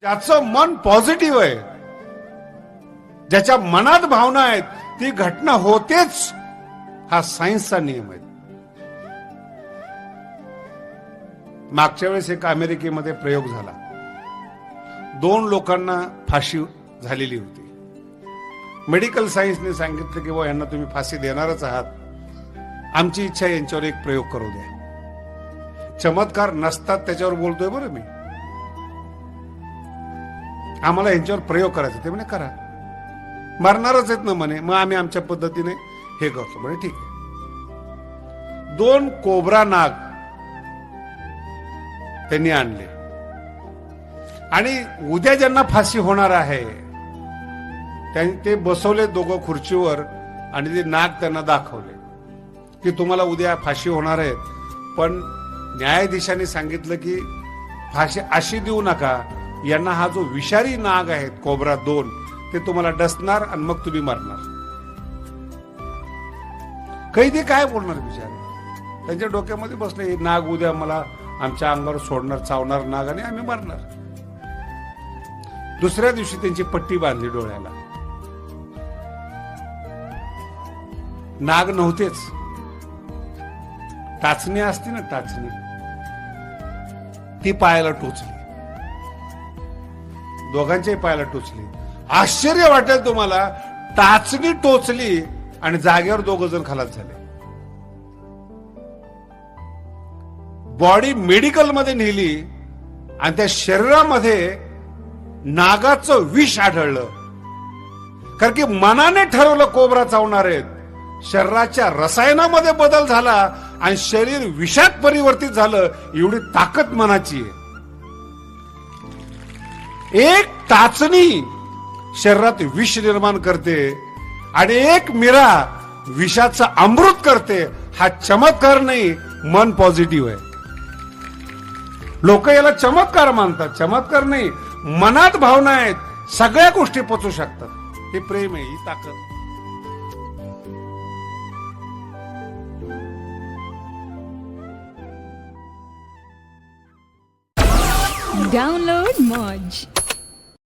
ज्याचं मन पॉझिटिव्ह आहे, ज्याच्या मनात भावना आहेत, ती घटना होतेच. हा सायन्सचा नियम आहे. मागच्या वेळेस एक अमेरिकेमध्ये प्रयोग झाला. 2 लोकांना फाशी झालेली होती. मेडिकल सायन्सने सांगितलं की बुवा यांना तुम्ही फाशी देणारच आहात, आमची इच्छा यांच्यावर एक प्रयोग करू द्या. चमत्कार नसतात त्याच्यावर बोलतोय बरं मी. आम्हाला यांच्यावर प्रयोग करायचा. ते म्हणे करा, मरणारच आहेत ना म्हणे, मग आम्ही आमच्या पद्धतीने हे करतो. म्हणे ठीक आहे. 2 कोब्रा नाग त्यांनी आणले आणि उद्या ज्यांना फाशी होणार आहे त्यांनी ते बसवले दोघं खुर्चीवर आणि ते नाग त्यांना दाखवले की तुम्हाला उद्या फाशी होणार आहे, पण न्यायाधीशांनी सांगितलं की फाशी अशी देऊ नका, यांना हा जो विषारी नाग आहे कोब्रा 2 ते तुम्हाला डसणार आणि मग तुम्ही मरणार. कैदी काय बोलणार बिचारे, त्यांच्या डोक्यामध्ये बसले हे नाग उद्या मला आमच्या अंगावर सोडणार, चावणार नाग आणि आम्ही मरणार. दुसऱ्या दिवशी त्यांची पट्टी बांधली डोळ्याला. नाग नव्हतेच. टाचणी असते ना, टाचणी, ती पायाला टोचली. दोघांच्याही पायाला टोचली. आश्चर्य वाटेल तुम्हाला, टाचणी टोचली आणि जागेवर 2 जण खलास झाले. बॉडी मेडिकल मध्ये नेली आणि त्या शरीरामध्ये नागाचं विष आढळलं. कारण की मनाने ठरवलं कोब्रा चावणार आहेत. शरीराच्या रसायनामध्ये बदल झाला आणि शरीर विषात परिवर्तित झालं. एवढी ताकद मनाची आहे. एक टाचणी शरीरात विष निर्माण करते आणि एक मिरा विषाचं अमृत करते. हा चमत्कार नाही, मन पॉझिटिव्ह आहे. लोक याला चमत्कार मानतात. चमत्कार नाही, मनात भावना आहेत, सगळ्या गोष्टी पचू शकतात. हे प्रेम आहे, ही ताकद. Download Moj.